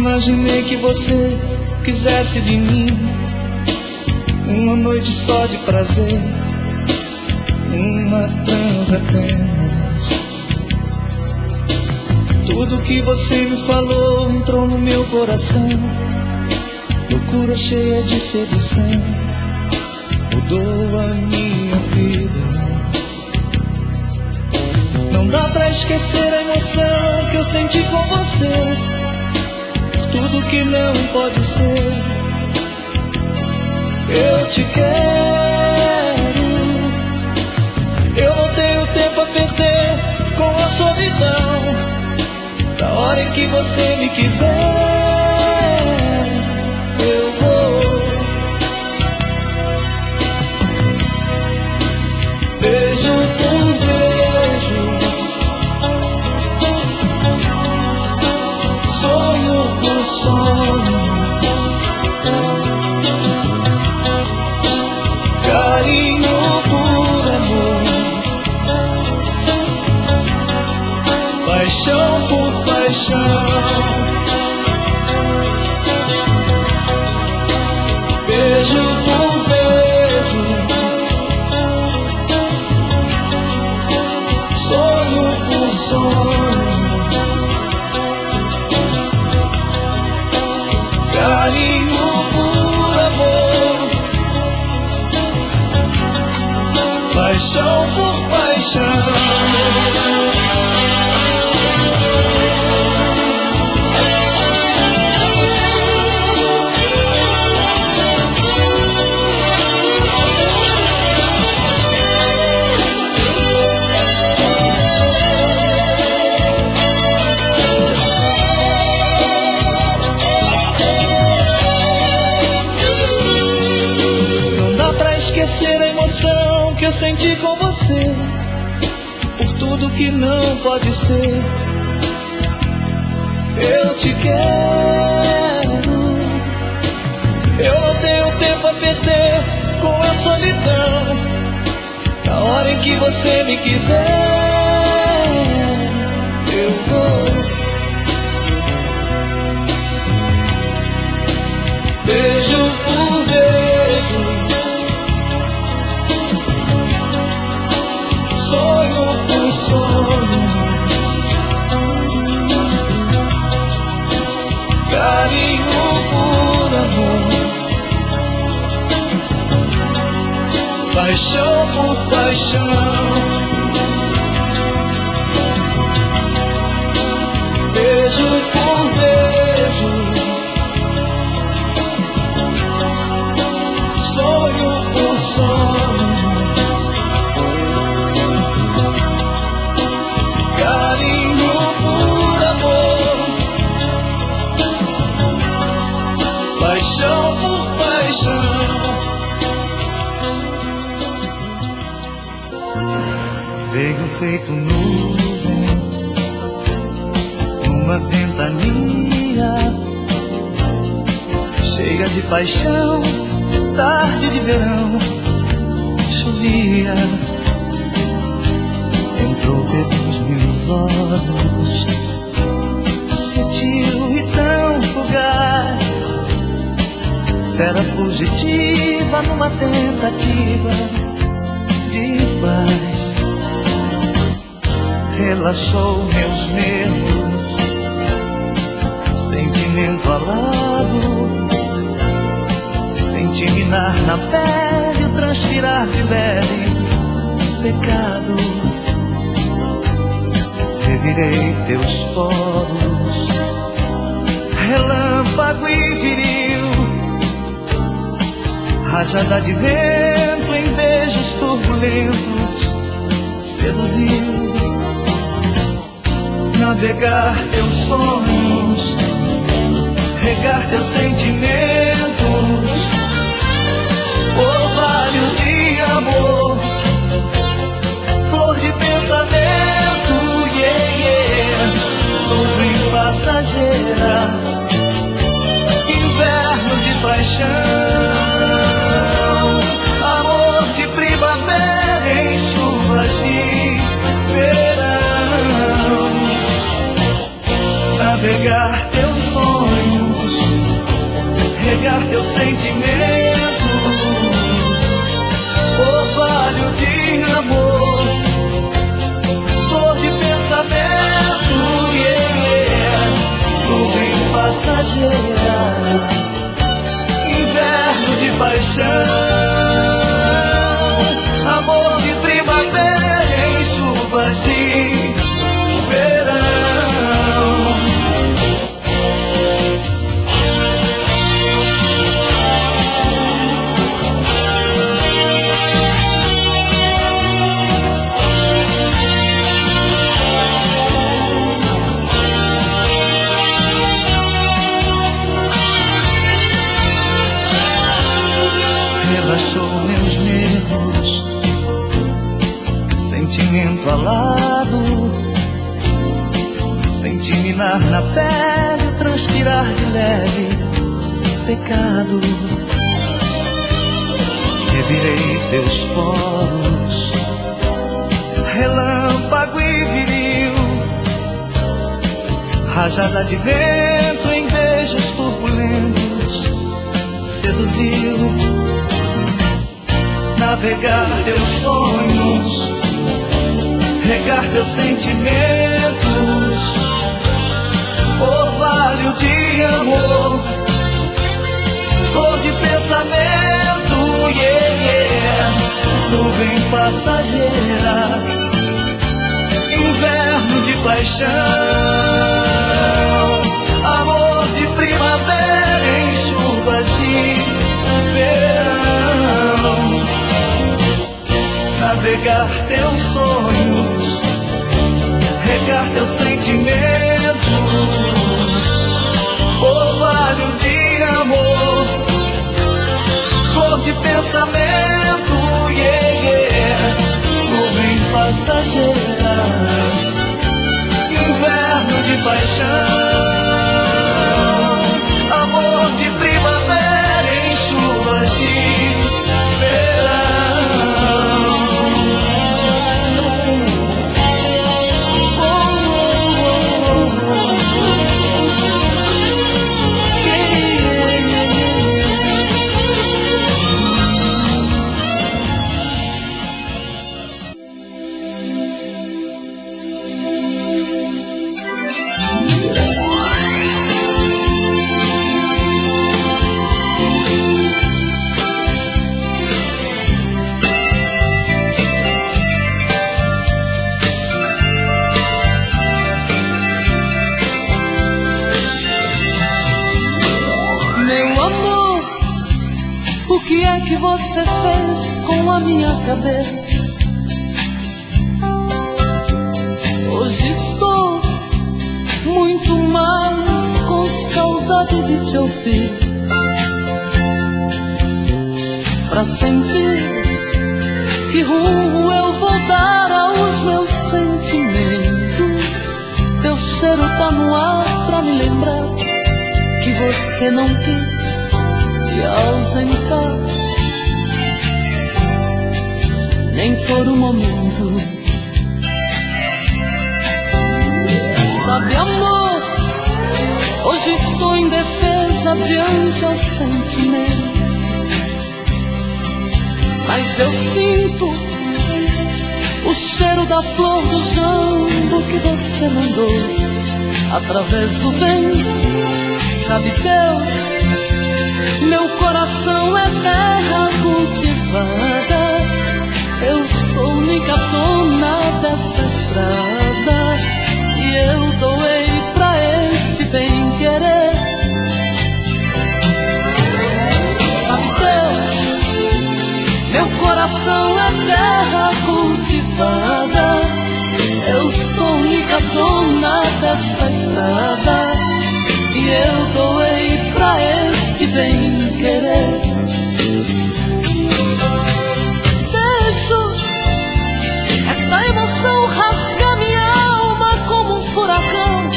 imaginei que você quisesse de mim uma noite só de prazer, uma trans apenas. Tudo que você me falou entrou no meu coração, loucura cheia de sedução, mudou a minha vida. Não dá pra esquecer a emoção que eu senti com você, por tudo que não pode ser. Eu te quero, eu não tenho tempo a perder com a solidão. Da hora em que você me quiser, eu vou. Beijo por beijo, sonho por sonho, carinho por amor, paixão por paixão. Beijo por beijo, sonho por sonho, carinho por amor, paixão por paixão. Esquecer a emoção que eu senti com você, por tudo que não pode ser. Eu te quero, eu não tenho tempo a perder com a solidão. Na hora em que você me quiser, eu vou. Beijo por beijo, sonho por sonho, carinho por amor, paixão por paixão. Beijo por beijo, sonho por sonho, carinho por amor, paixão por paixão. Veio feito nuvem numa ventania, cheia de paixão, tarde de verão, chovia. Entrou pelos meus olhos, sutil e tão fugaz, fera fugitiva numa tentativa de paz. Relaxou meus nervos, sentimento alado, senti minar na pele o transpirar de leve pecado. Revirei teus poros, relâmpago e viril, rajada de vento em beijos turbulentos, seduziu. Navegar teus sonhos, regar teus sentimentos, orvalho de amor, flor de pensamento, yeah, yeah. Nuvem passageira, inverno de paixão, amor de primavera em chuvas de verão. Navegar teus sonhos, navegar teu sentimento, orvalho de amor, flor de pensamento, nuvem passageira, inverno de paixão, amor de primavera em chuvas de verão. Relaxou meus nervos, sentimento alado, senti minar na pele, transpirar de leve pecado. Revirei teus poros, relâmpago e viril, rajada de vento em beijos turbulentos, seduziu. Navegar teus sonhos, regar teus sentimentos, orvalho de amor, flor de pensamento, nuvem passageira, inverno de paixão, amor de primavera em chuvas de verão. Navegar teus sonhos, regar teus sentimentos, orvalho de amor, flor de pensamento, nuvem passageira, inverno de paixão, amor de primavera em chuvas de verão. O que é que você fez com a minha cabeça? Hoje estou muito mais com saudade de te ouvir, pra sentir que rumo eu vou dar aos meus sentimentos. Teu cheiro tá no ar pra me lembrar que você não quis se ausentar, nem por um momento. Sabe, amor, hoje estou indefesa diante ao sentimento, mas eu sinto o cheiro da flor do jambo que você mandou através do vento. Sabe, Deus, meu coração é terra cultivada, eu sou única dona dessa estrada, e eu doei pra este bem-querer. Sabe, Deus, meu coração é terra cultivada, eu sou única dona dessa estrada, e eu doei pra este bem-querer. Deixo esta emoção rasgar minha alma como um furacão,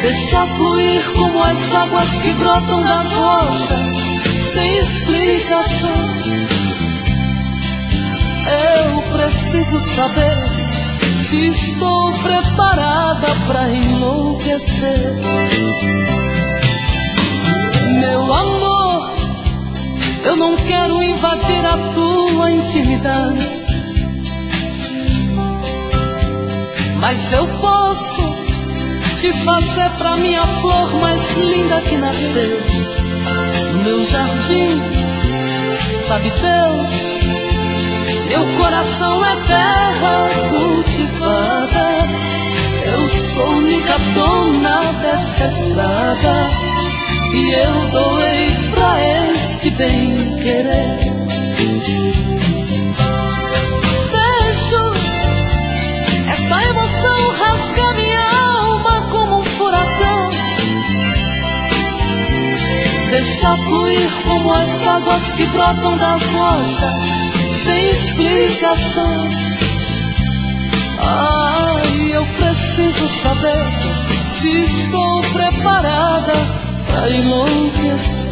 deixa fluir como as águas que brotam das rochas sem explicação. Eu preciso saber se estou preparada pra enlouquecer. Eu não quero invadir a tua intimidade, mas eu posso te fazer pra mim a flor mais linda que nasceu no meu jardim. Sabe Deus, meu coração é terra cultivada. Eu sou a única dona dessa estrada e eu doei pra este bem-querer. Deixo esta emoção rasgar minha alma como um furacão, deixa fluir como as águas que brotam das rochas sem explicação. Ai, eu preciso saber se estou preparada pra enlouquecer.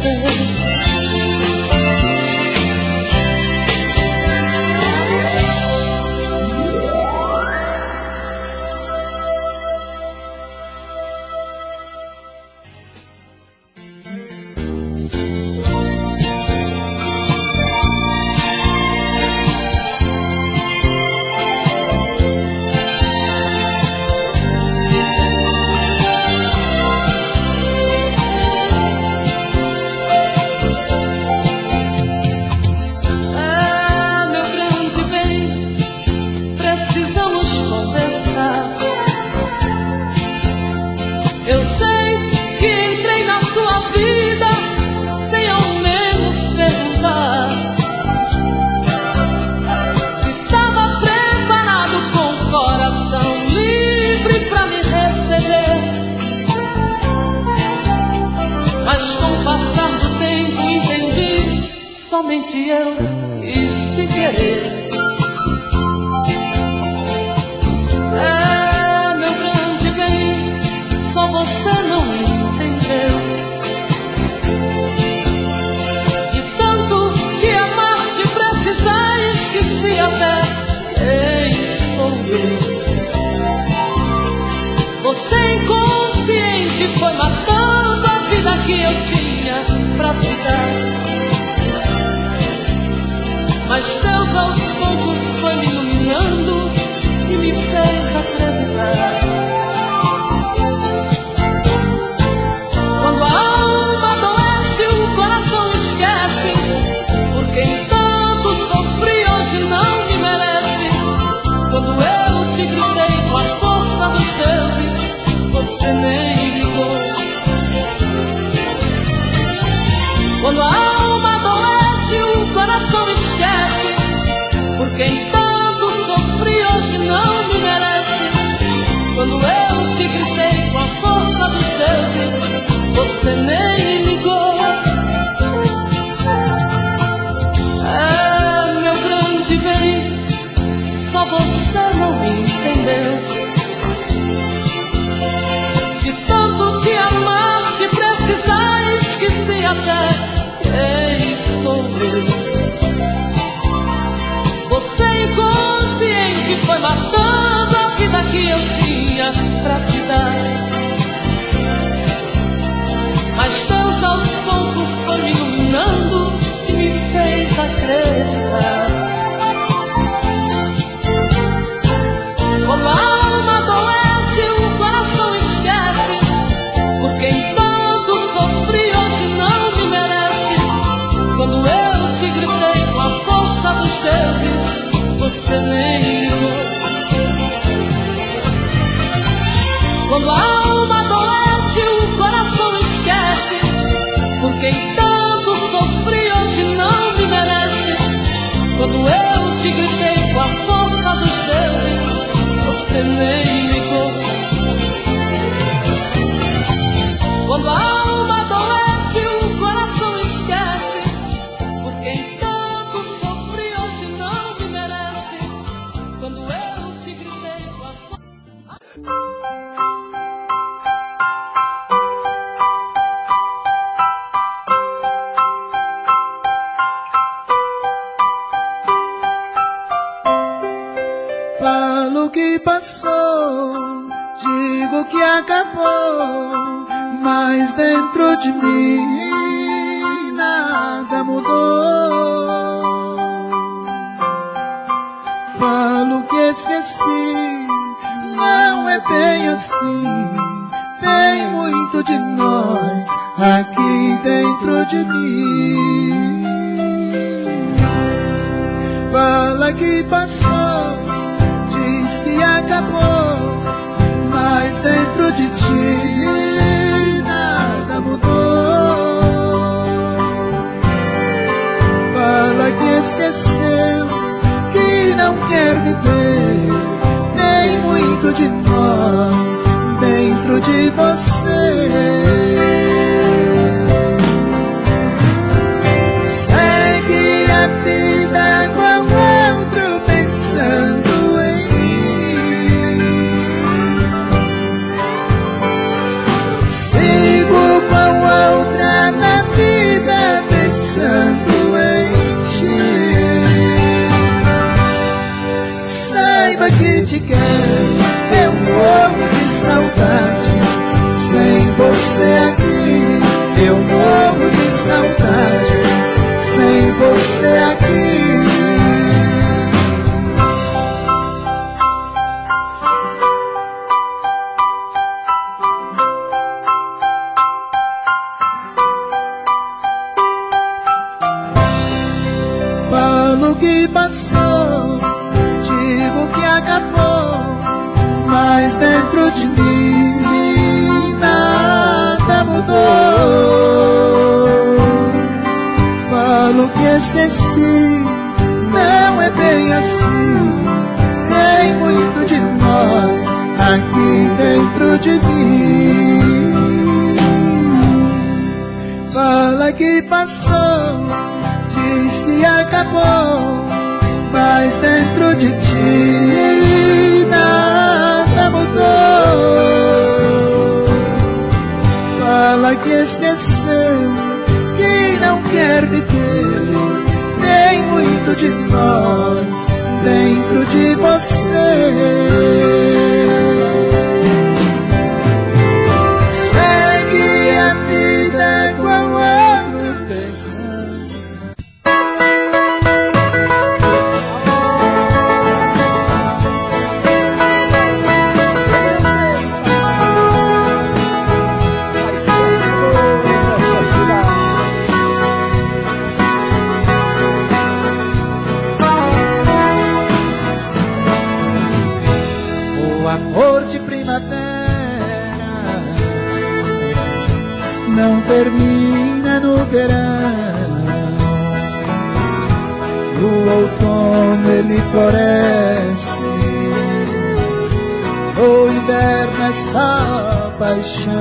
Somente eu quis te querer. É meu grande bem, só você não entendeu. De tanto te amar, te precisar, esqueci até quem sou eu. Você inconsciente foi matando a vida que eu tinha pra te dar. Mas Deus aos poucos foi me iluminando e me fez acreditar. Quando a alma adoece, o coração esquece, por quem tanto sofri hoje não me merece. Quando eu te gritei com a força dos deuses, você nem ligou. Quando a alma adoece, o coração esquece, por quem tanto sofri hoje não me merece. Quando eu te gritei com a força dos deuses, você nem ligou. É meu grande bem, só você não me entendeu. De tanto te amar, te precisar, esqueci até quem sou eu. Você inconsciente foi matando a vida que eu tinha pra te dar. Mas Deus aos poucos foi me iluminando e me fez acreditar. Quando a alma adoece, o coração esquece, por quem tanto sofri hoje não me merece. Quando eu te gritei com a força dos deuses, você nem ligou. Quando a alma adoece, o coração esquece, por quem tanto sofri hoje não me merece. Quando eu te gritei com a força dos deuses, você nem ligou. Quando a alma adoece, o coração esquece, por quem tanto sofri hoje não me merece. Quando eu te gritei com a força. Falo que passou, digo que acabou, mas dentro de mim nada mudou. assim. Tem muito de nós aqui dentro de mim. Fala que passou, diz que acabou, mas dentro de ti nada mudou. Fala que esqueceu, que não quer viver. Tem muito de nós dentro de você. Segue a vida com outro pensando em mim. Sigo com outra na vida pensando em ti. Saiba que te quero, eu morro de saudades sem você aqui. Eu morro de saudades sem você aqui. Falo que passou, digo que acabou, mas dentro de mim nada mudou. Falo que esqueci, não é bem assim. Tem muito de nós aqui dentro de mim. Fala que passou, diz que acabou, mas dentro de ti nada mudou. Fala que esqueceu, que não quer viver. Tem muito de nós dentro de você. Segue a vida com outro pensando. Amor de primavera não termina no verão. No outono ele floresce, o inverno é só paixão.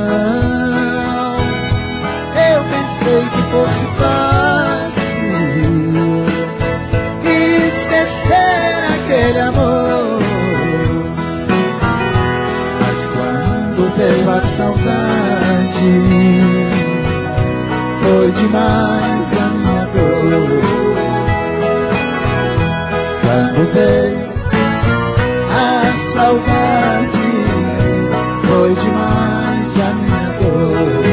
Eu pensei que fosse fácil esquecer aquele amor, veio a saudade, foi demais a minha dor. Quando veio a saudade, foi demais a minha dor.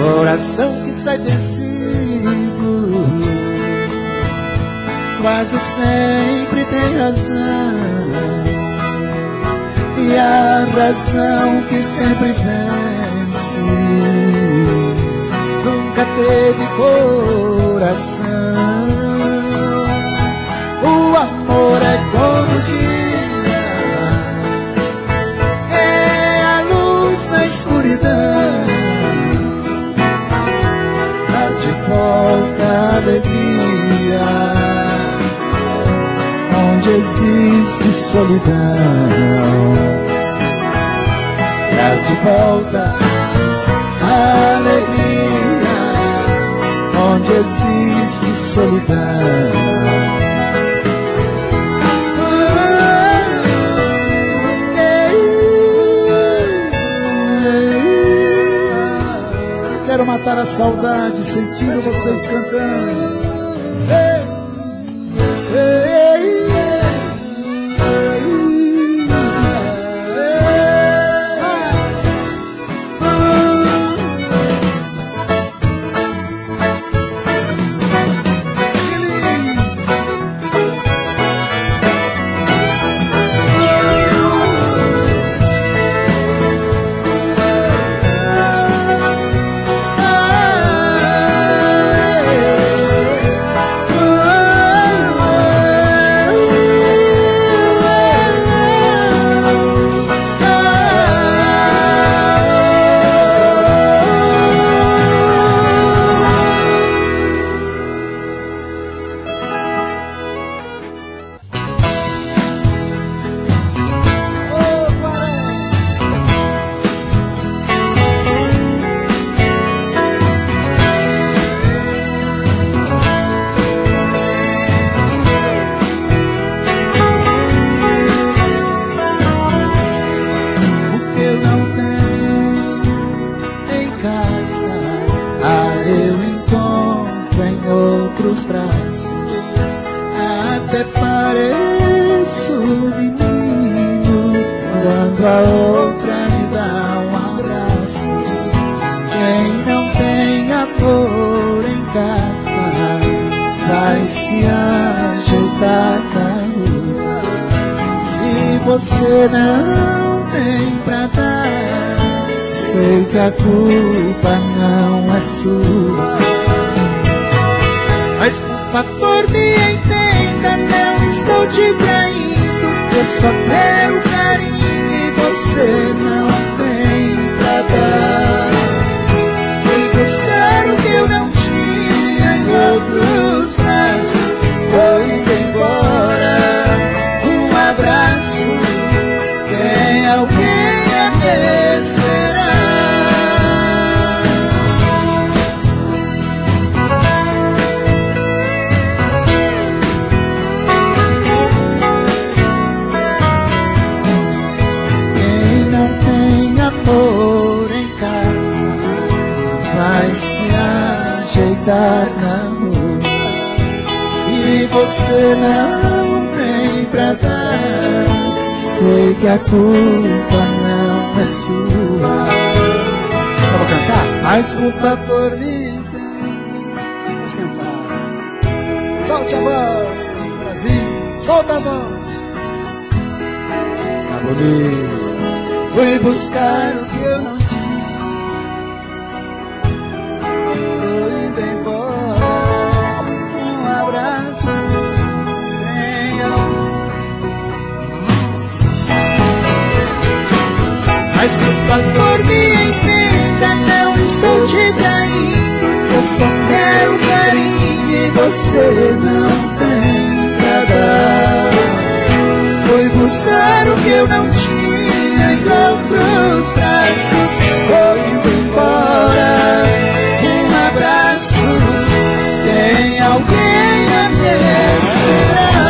Coração que sai vencido quase sempre tem razão, e a razão que sempre vence nunca teve coração. O amor é como o dia, é a luz na escuridão, traz de volta a alegria onde existe solidão, traz de volta a alegria onde existe solidão. Quero matar a saudade sentindo vocês cantando. Você não tem pra dar, sei que a culpa não é sua. Mas por favor me entenda, não estou te traindo. Eu só quero carinho e você não tem pra dar. Fui buscar o que eu não tinha em outros braços, vou indo embora. Um abraço, tem alguém a me esperar. Quem não tem amor em casa vai se ajeitar na rua. Se você não tem pra dar, sei que a culpa não é sua. Vamos cantar? Mas culpa por mim. Vamos cantar. Solte a voz, Brasil. Solta a voz. Tá bonito. Fui buscar o que eu não tinha. Tô indo embora. Um abraço. Mas por favor me entenda, não estou te traindo. Eu só quero carinho e você não tem pra dar. Fui buscar o que eu não tinha em outros braços, vou indo embora. Um abraço, tem alguém a me esperar.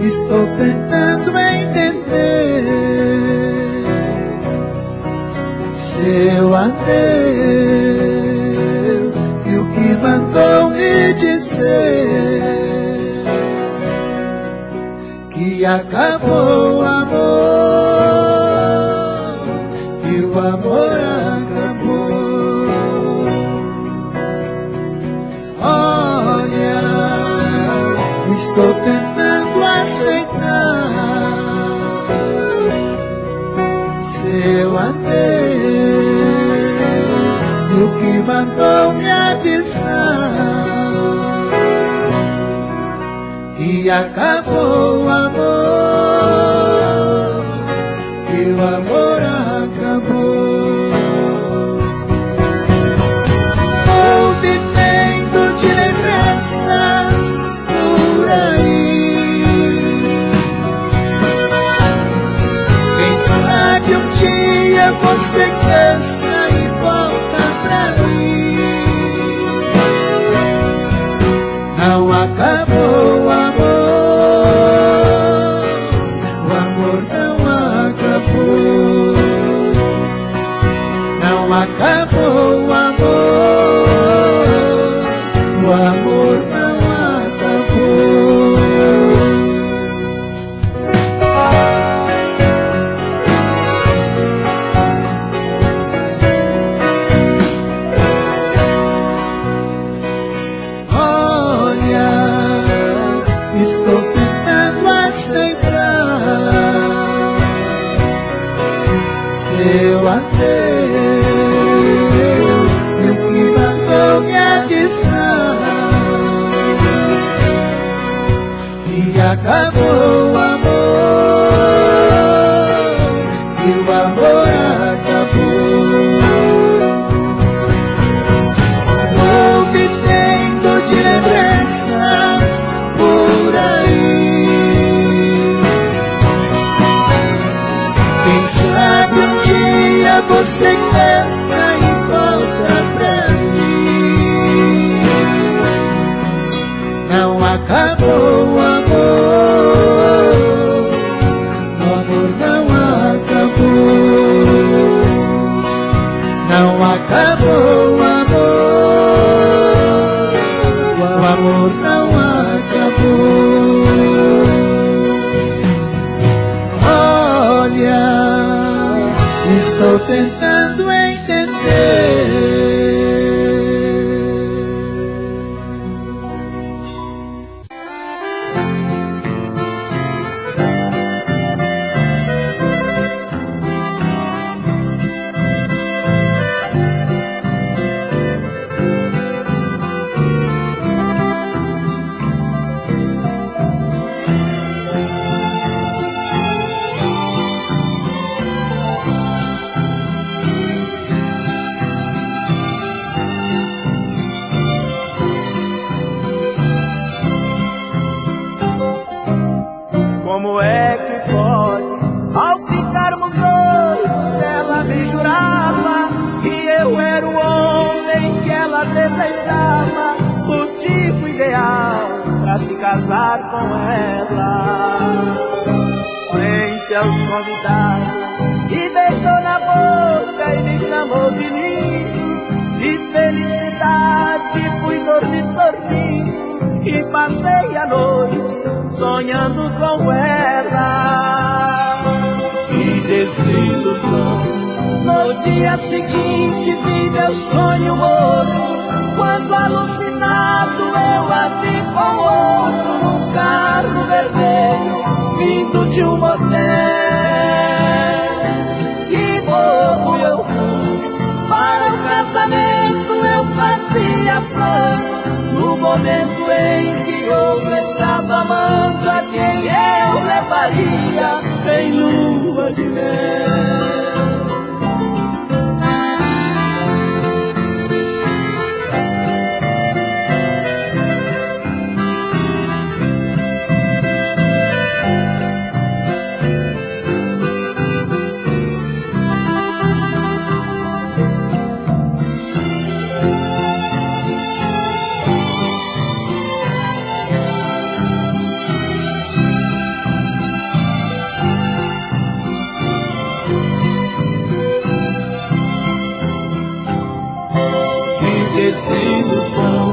Estou tentando entender seu adeus e o que mandou me dizer que acabou o amor, que o amor acabou. Olha, estou tentando aceitar que mandou me avisar que acabou o amor, que o amor acabou. Vou vivendo de lembranças por aí, quem sabe um dia você cansa e volta pra mim. Não acabou o amor não acabou. Não acabou o amor não acabou. Estou tentando aceitar seu adeus, e o que mandou me avisar que acabou o amor, que o amor acabou. Vou vivendo de lembranças por aí, quem sabe um dia você cansa e volta pra mim. Não acabou o amor não acabou. Não acabou o amor não acabou. Olha, estou tentando entender. Como é que pode, ao ficarmos noivos, ela me jurava que eu era o homem que ela desejava, o tipo ideal pra se casar com ela. Frente aos convidados, e beijou na boca e me chamou de lindo. De felicidade fui dormir sorrindo e passei a noite sonhando com ela. Que desilusão! No dia seguinte vi meu sonho morto, quando alucinado eu a vi com outro num carro vermelho vindo de um motel. Que bobo eu fui, para o casamento eu fazia planos, no momento em que outro estava amando a quem eu levaria em lua de mel. Desilusão.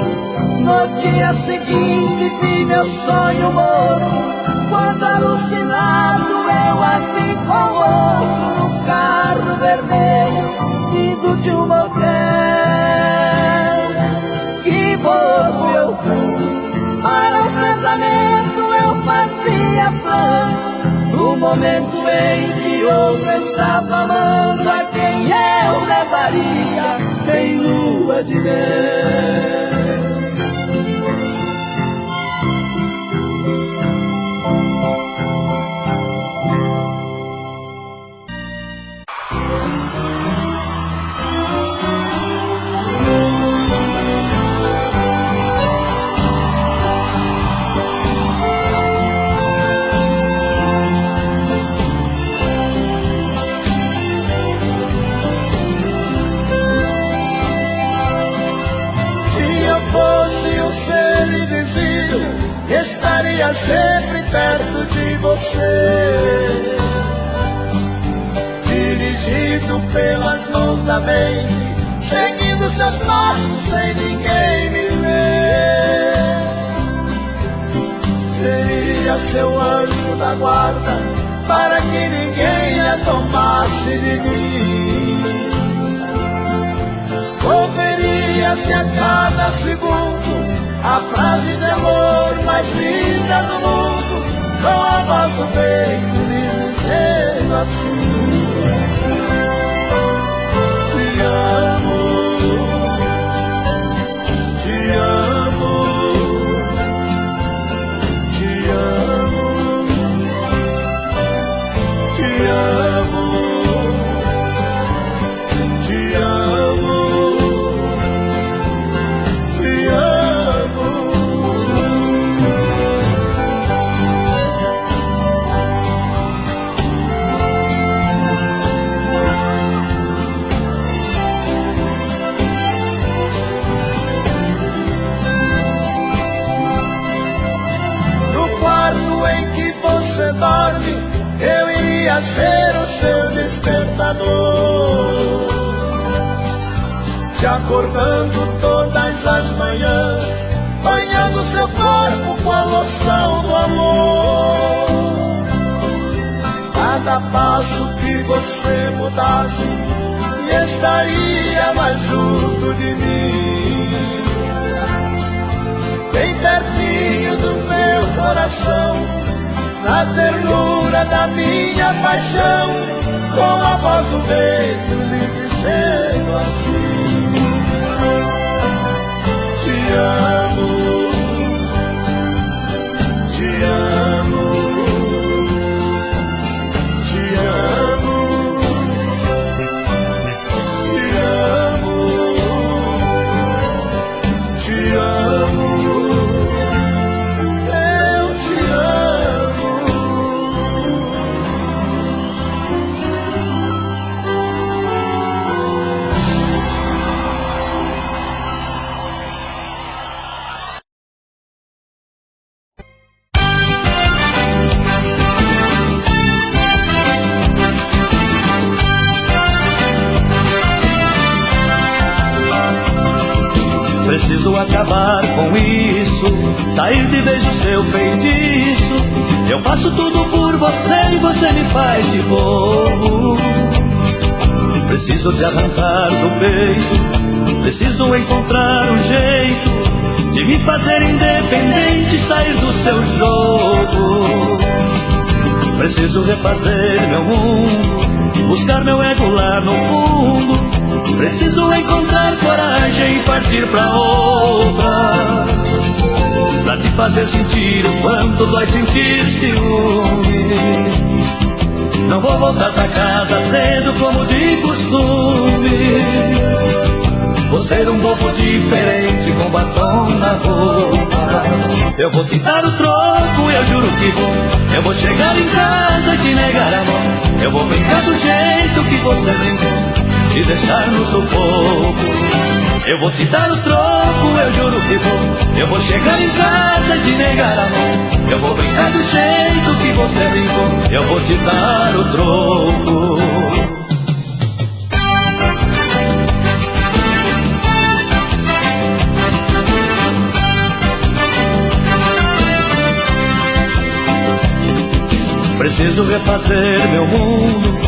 No dia seguinte vi meu sonho morto, quando alucinado eu a vi com outro num carro vermelho vindo de um motel. Que bobo eu fui, para o casamento eu fazia planos, no momento em que outro estava amando a quem eu levaria em lua de mel. Estaria sempre perto de você, dirigido pelas mãos da mente, seguindo seus passos sem ninguém me ver. Seria seu anjo da guarda para que ninguém a tomasse de mim. Ouviria-se a cada segundo a frase de amor mais linda do mundo, com a voz do peito lhe dizendo assim: te amo, te amo, te amo, te amo, te amo. Você dorme, eu iria ser o seu despertador, te acordando todas as manhãs, banhando seu corpo com a loção do amor. Cada passo que você mudasse, estaria mais junto de mim, bem pertinho do meu coração, na ternura da minha paixão, com a voz do vento lhe dizendo assim: te amo, te amo, te amo, te amo, te amo. Preciso acabar com isso, sair de vez do seu feitiço. Eu faço tudo por você e você me faz de bobo. Preciso te arrancar do peito, preciso encontrar um jeito de me fazer independente, sair do seu jogo. Preciso refazer meu mundo, buscar meu ego lá no fundo. Preciso encontrar coragem e partir pra outra, pra te fazer sentir o quanto dói sentir ciúme. Não vou voltar pra casa cedo como de costume. Vou ser um bobo diferente com batom na roupa. Eu vou te dar o troco, eu juro que vou. Eu vou chegar em casa e te negar a mão. Eu vou brincar do jeito que você brincou, te deixar no sufoco. Eu vou te dar o troco, eu juro que vou. Eu vou chegar em casa e te negar a mão. Eu vou brincar do jeito que você brincou. Eu vou te dar o troco. Preciso refazer meu mundo,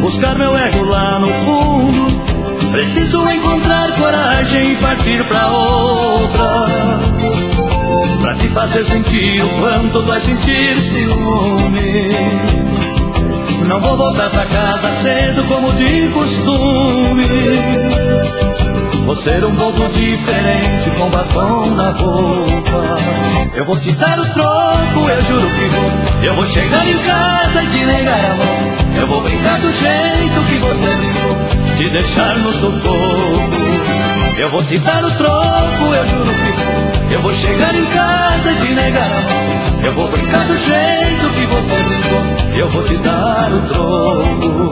buscar meu ego lá no fundo. Preciso encontrar coragem e partir pra outra, pra te fazer sentir o quanto vai sentir ciúme. não vou voltar pra casa cedo como de costume. Vou ser um pouco diferente com batom na roupa. Eu vou te dar o troco, eu juro que vou. Eu vou chegar em casa e te negar a mão. Eu vou brincar do jeito que você brincou, te deixar no sufoco. Eu vou te dar o troco, eu juro que vou. Eu vou chegar em casa e te negar a mão. Eu vou brincar do jeito que você brincou, eu vou te dar o troco.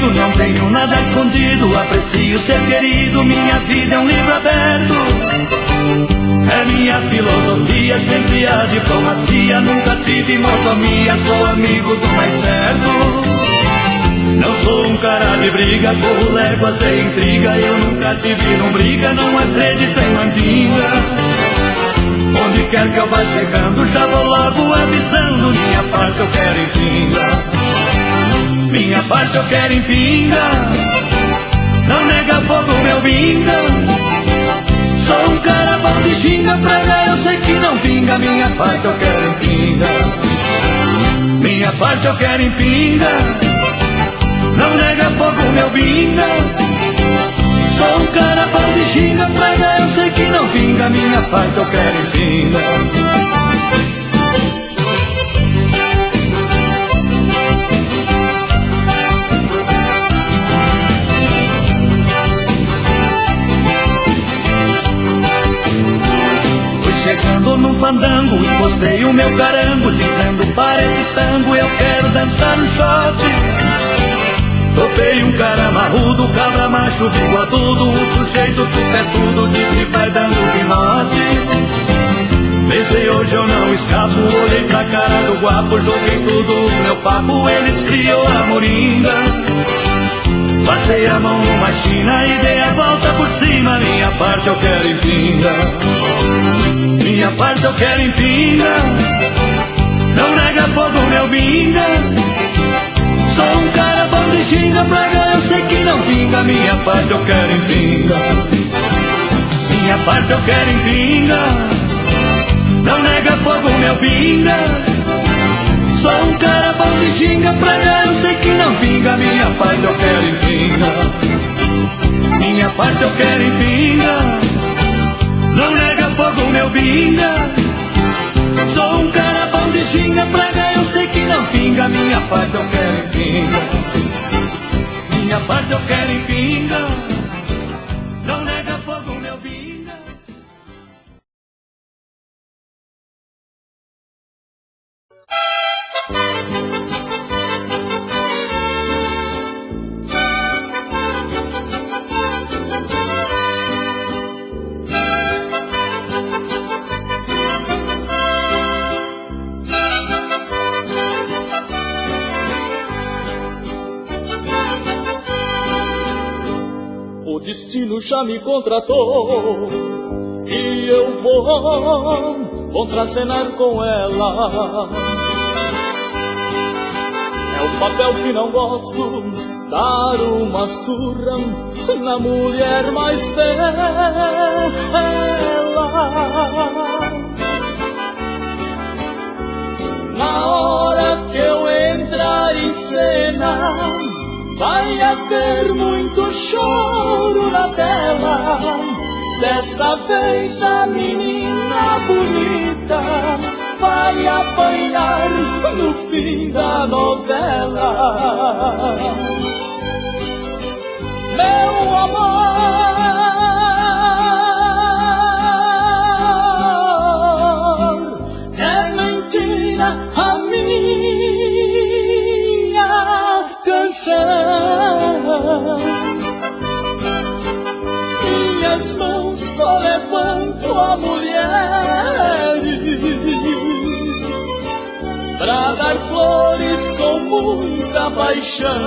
Não tenho nada escondido, aprecio ser querido, minha vida é um livro aberto. É minha filosofia, sempre a diplomacia, nunca tive motomia, sou amigo do mais certo. Não sou um cara de briga, corro léguas de intriga, eu nunca tive num briga, não acredito em mandinga. Onde quer que eu vá chegando, já vou logo avisando, minha parte eu quero em pinga. Minha parte eu quero em pinga, não nega fogo meu binga. Sou um cara bom de ginga, praga eu sei que não pinga. Minha parte eu quero em pinga, minha parte eu quero em pinga, não nega fogo meu binga. Sou um cara bom de ginga, praga eu sei que não pinga. Minha parte eu quero em pinga. Chegando num fandango, encostei o meu carango, dizendo para esse tango eu quero dançar um shot. Topei um cara marrudo, cabra macho, bigodudo, um sujeito tudo, disse vai dando pinote. Pensei hoje eu não escapo, olhei pra cara do guapo, joguei tudo o meu papo, eles criou a moringa. Passei a mão numa china e dei a volta por cima, minha parte eu quero em pinga. Minha parte eu quero em pinga, não nega fogo meu binga. Sou um cara bom de ginga, praga eu sei que não pinga. Minha parte eu quero em pinga, minha parte eu quero em pinga, não nega fogo meu binga. Sou um cara bom de ginga, praga eu sei que não pinga. Minha parte eu quero em pinga, minha parte eu quero em pinga, não nega fogo meu binga. Sou um cara bom de ginga, praga eu sei que não pinga. Minha parte eu quero em pinga, minha parte eu quero em pinga, não nega fogo meu binga. O destino já me contratou e eu vou contracenar com ela. É um papel que não gosto, dar uma surra na mulher mais bela. Na hora que eu entrar em cena, vai haver muito choro na tela. Desta vez a menina bonita vai apanhar no fim da novela. Meu amor, é mentira a minha canção. Minhas mãos só levanto a mulheres pra dar flores com muita paixão.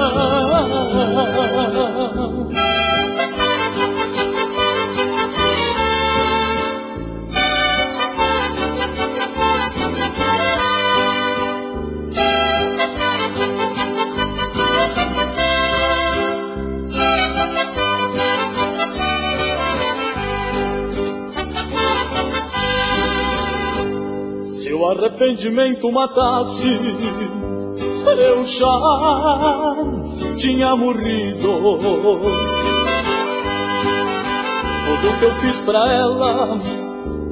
arrependimento matasse, eu já tinha morrido. Tudo que eu fiz pra ela,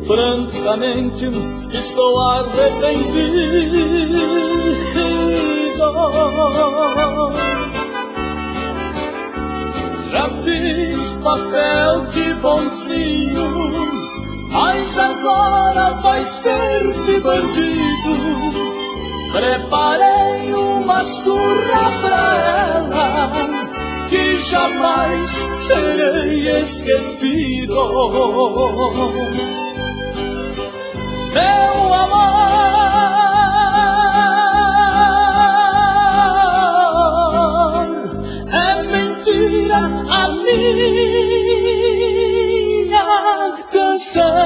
francamente, estou arrependido. Já fiz papel de bonzinho, mas agora vai ser de bandido. Preparei uma surra pra ela, que jamais serei esquecido. Meu amor, é mentira a minha canção.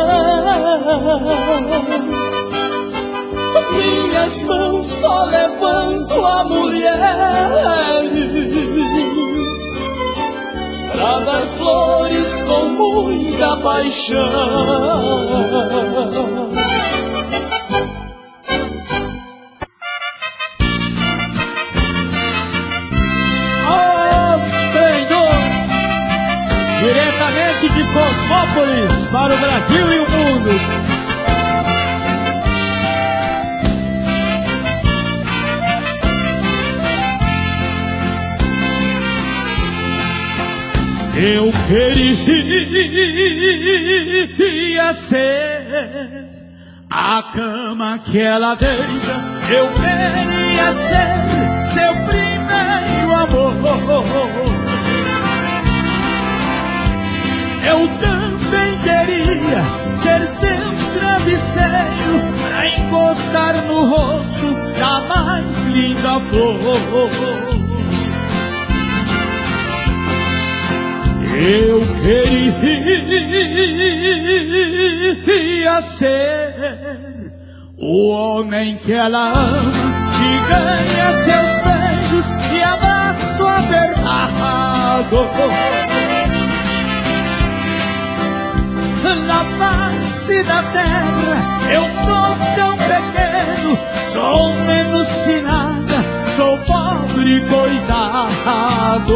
Minhas mãos só levanto a mulheres pra dar flores com muita paixão. Diretamente de Cosmópolis para o Brasil e o mundo. Eu queria ser a cama que ela deita. Eu queria ser seu primeiro amor. Eu também queria ser seu travesseiro pra encostar no rosto da mais linda flor. Eu queria ser o homem que ela ama, que ganha seus beijos e abraço apertado. Na face da terra eu sou tão pequeno, sou menos que nada, sou pobre coitado.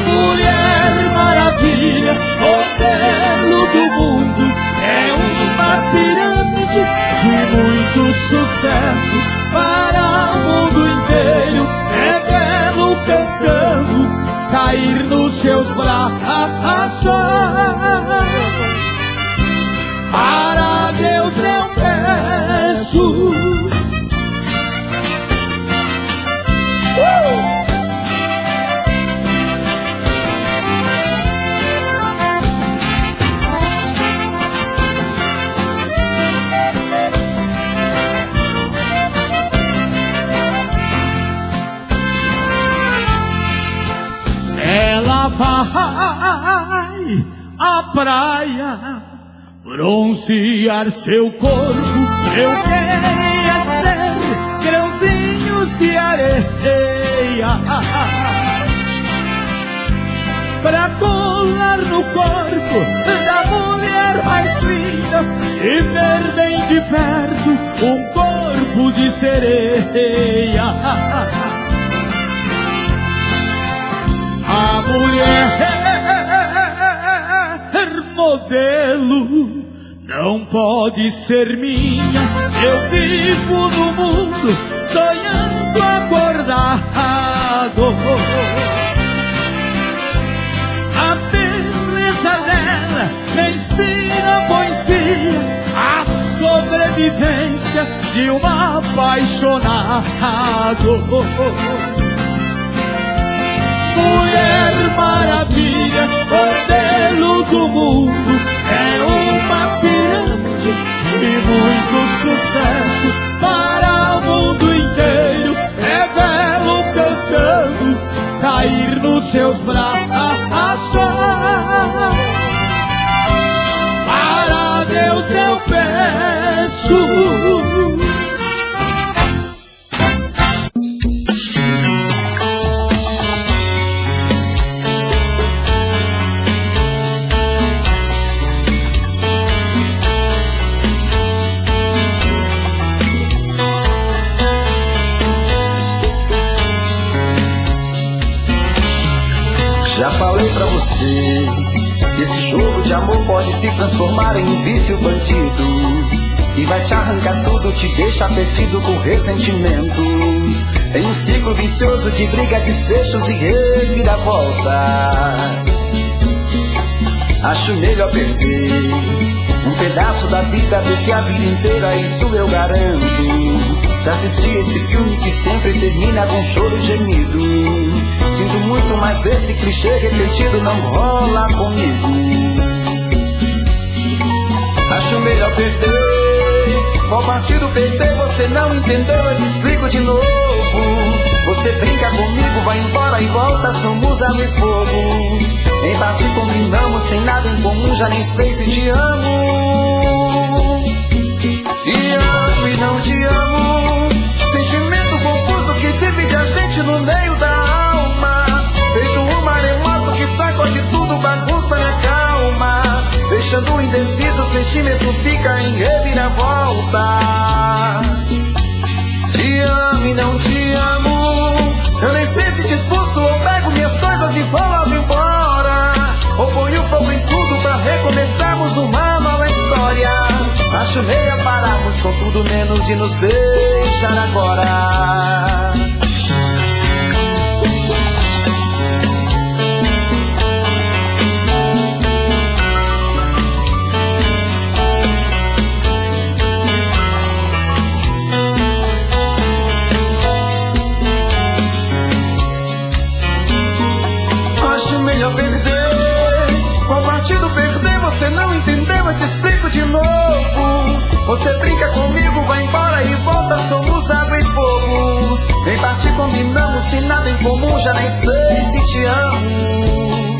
Mulher Maravilha, modelo do mundo, é uma pirâmide de muito sucesso para o mundo inteiro. É belo cantando, cair nos seus braços. Para Deus eu peço. Ela vai à praia bronzear seu corpo. Eu queria ser grãozinhos de areia pra colar no corpo da mulher mais linda e ver bem de perto um corpo de sereia. A mulher modelo não pode ser minha. Eu vivo no mundo sonhando acordado. A beleza dela me inspira poesia, a sobrevivência de um apaixonado. Mulher Maravilha, modelo do mundo, é uma pirâmide de muito sucesso para o mundo inteiro. É belo cantando, cair nos seus braços. Para Deus eu peço. Já falei pra você, esse jogo de amor pode se transformar em um vício bandido, e vai te arrancar tudo, te deixa perdido com ressentimentos, em um ciclo vicioso de briga, desfechos e reviravoltas. Acho melhor perder um pedaço da vida do que a vida inteira, isso eu garanto. Já assisti esse filme que sempre termina com choro e gemido. Sinto muito, mas esse clichê repetido não rola comigo. Acho melhor perder. Qual partido perder você não entendeu, eu te explico de novo. Você brinca comigo, vai embora e volta, somos água e fogo. Em parte combinamos, sem nada em comum, já nem sei se te amo. Te amo e não te amo, sentimento confuso que divide a gente no meio da alma. Feito um maremoto que sacode tudo, bagunça minha calma. Deixando indeciso, o sentimento fica em reviravoltas. Te amo e não te amo, eu nem sei se te expulso ou pego minhas coisas e vou logo embora, ou ponho fogo em tudo pra recomeçarmos uma nova história. Acho melhor pararmos com tudo menos de nos beijar agora. Melhor perder. Qual partido perder você não entendeu, eu te explico de novo. Você brinca comigo, vai embora e volta, somos água e fogo. Em parte combinamos, sem nada em comum, já nem sei se te amo.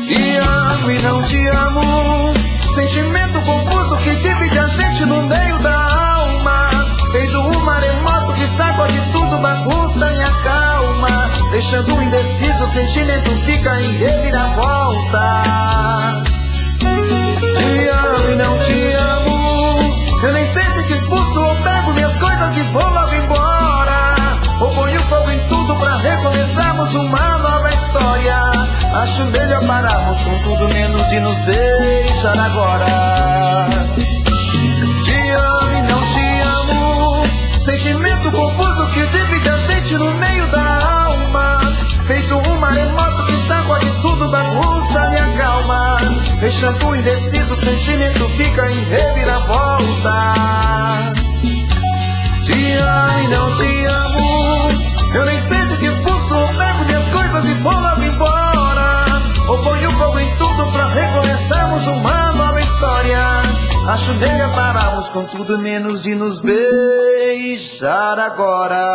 Te amo e não te amo, sentimento confuso que divide a gente no meio da alma. Feito um maremoto que sacode tudo, bagunça minha calma. Deixando indeciso, o sentimento fica em reviravoltas. Te amo e não te amo, eu nem sei se te expulso ou pego minhas coisas e vou logo embora, ou ponho fogo em tudo pra recomeçarmos uma nova história. Acho melhor pararmos com tudo menos de nos beijar agora. Te amo e não te amo, sentimento confuso que divide a gente no meio da alma. Feito um maremoto que sacode tudo, bagunça minha calma. Deixando indeciso, o sentimento fica em reviravoltas. Te amo e não te amo, eu nem sei se te expulso ou pego minhas coisas e vou logo embora, ou ponho fogo em tudo pra recomeçarmos uma nova história. Acho melhor pararmos com tudo menos de nos beijar agora.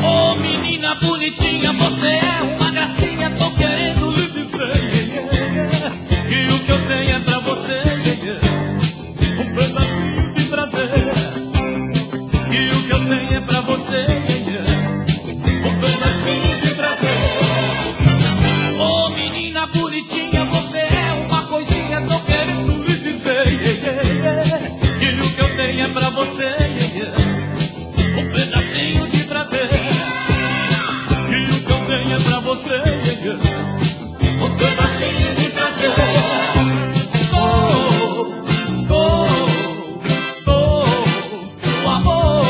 Ô menina bonitinha, você é uma gracinha, tô querendo lhe dizer que o que eu tenho é pra você, um pedacinho de prazer. Que o que eu tenho é pra você, um pedacinho de prazer. Ô menina bonitinha, você é uma coisinha, tô querendo lhe dizer que o que eu tenho é pra você, um pedacinho de prazer. Que o que eu tenho é pra você, um pedacinho de prazer. Oh, oh, oh, o amor.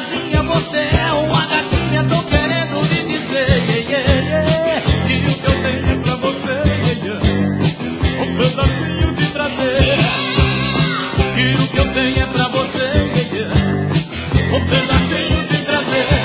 danadinha, você é uma gatinha, tô querendo lhe dizer, que o que eu tenho é pra você, um pedacinho de prazer. Que o que eu tenho é pra você, um pedacinho de prazer.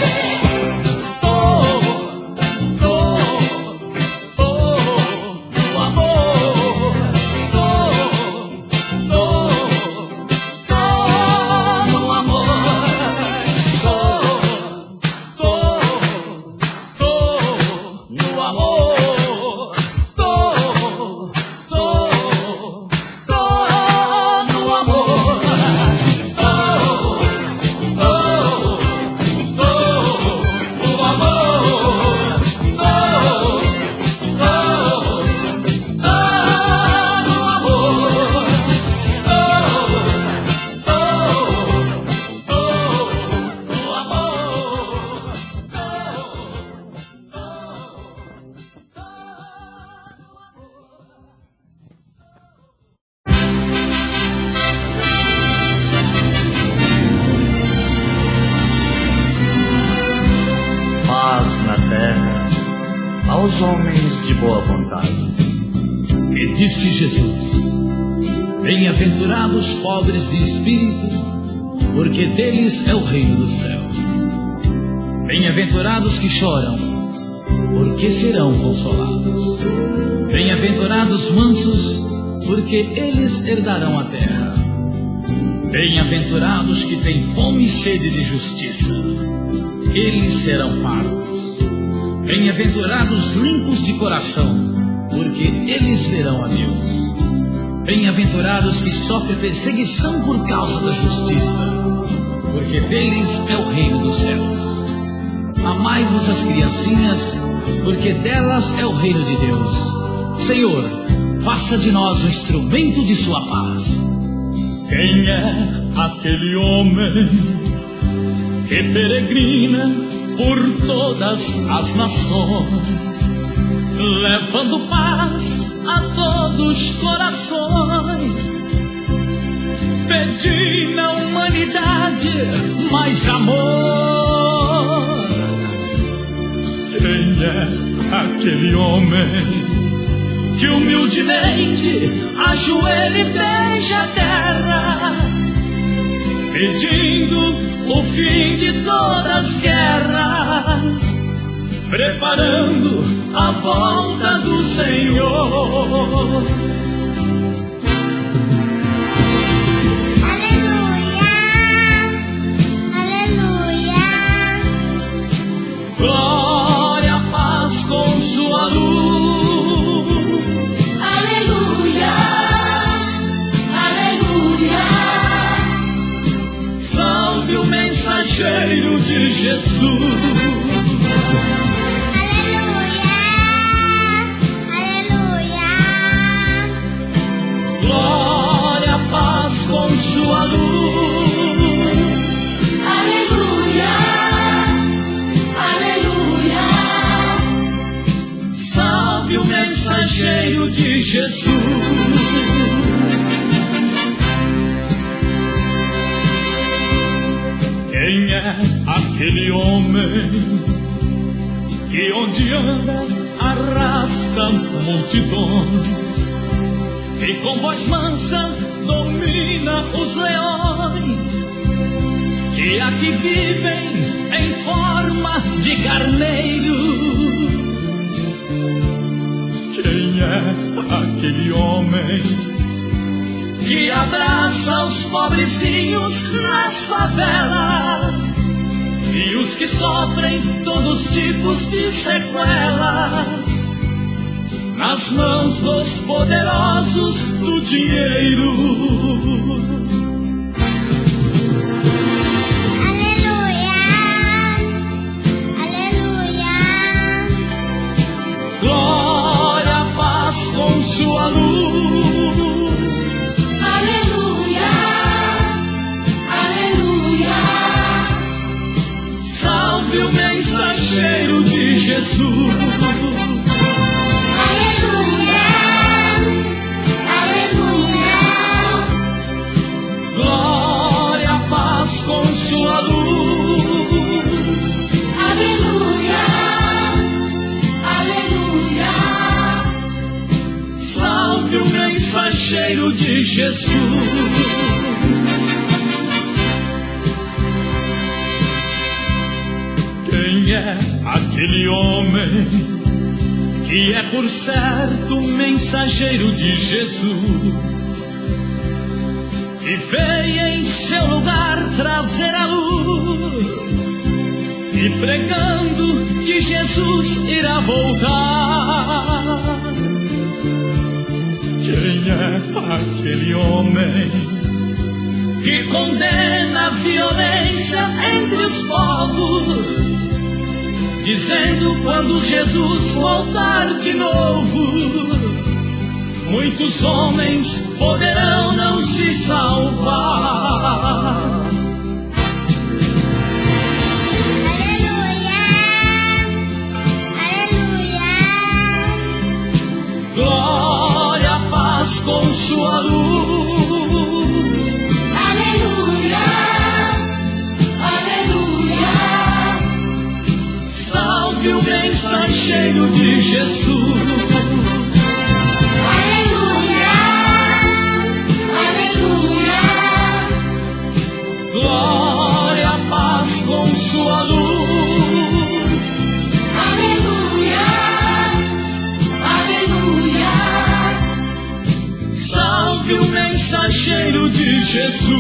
Aos homens de boa vontade. E disse Jesus: bem-aventurados os pobres de espírito, porque deles é o reino dos céus. Bem-aventurados que choram, porque serão consolados. Bem-aventurados mansos, porque eles herdarão a terra. Bem-aventurados que têm fome e sede de justiça, eles serão fartos. Bem-aventurados limpos de coração, porque eles verão a Deus. Bem-aventurados que sofrem perseguição por causa da justiça, porque deles é o reino dos céus. Amai-vos as criancinhas, porque delas é o reino de Deus. Senhor, faça de nós um instrumento de sua paz. Quem é aquele homem que peregrina por todas as nações, levando paz a todos os corações? Pedi na humanidade mais amor. Quem é aquele homem que humildemente ajoelha e beija a terra, pedindo o fim de todas as guerras, preparando a volta do Senhor? Aleluia, aleluia. Glória, paz com sua luz. Aleluia, aleluia. Salve o mensageiro de Jesus. Glória, paz com sua luz. Aleluia, aleluia. Salve o mensageiro de Jesus. Quem é aquele homem que onde anda arrasta multidões, e com voz mansa domina os leões, que aqui vivem em forma de carneiros? Quem é aquele homem que abraça os pobrezinhos nas favelas, e os que sofrem todos os tipos de sequelas nas mãos dos poderosos do dinheiro? Aleluia, aleluia. Glória, paz com sua luz. Aleluia, aleluia. Salve o mensageiro de Jesus. mensageiro de Jesus. Quem é aquele homem que é por certo mensageiro de Jesus, e veio em seu lugar trazer a luz, e pregando que Jesus irá voltar? Quem é aquele homem que condena a violência entre os povos, dizendo quando Jesus voltar de novo, muitos homens poderão não se salvar? Aleluia, aleluia. Glória, paz com sua luz. Aleluia, aleluia. Salve o mensageiro de Jesus. Glória, paz com sua luz. Aleluia, aleluia. Salve o mensageiro de Jesus.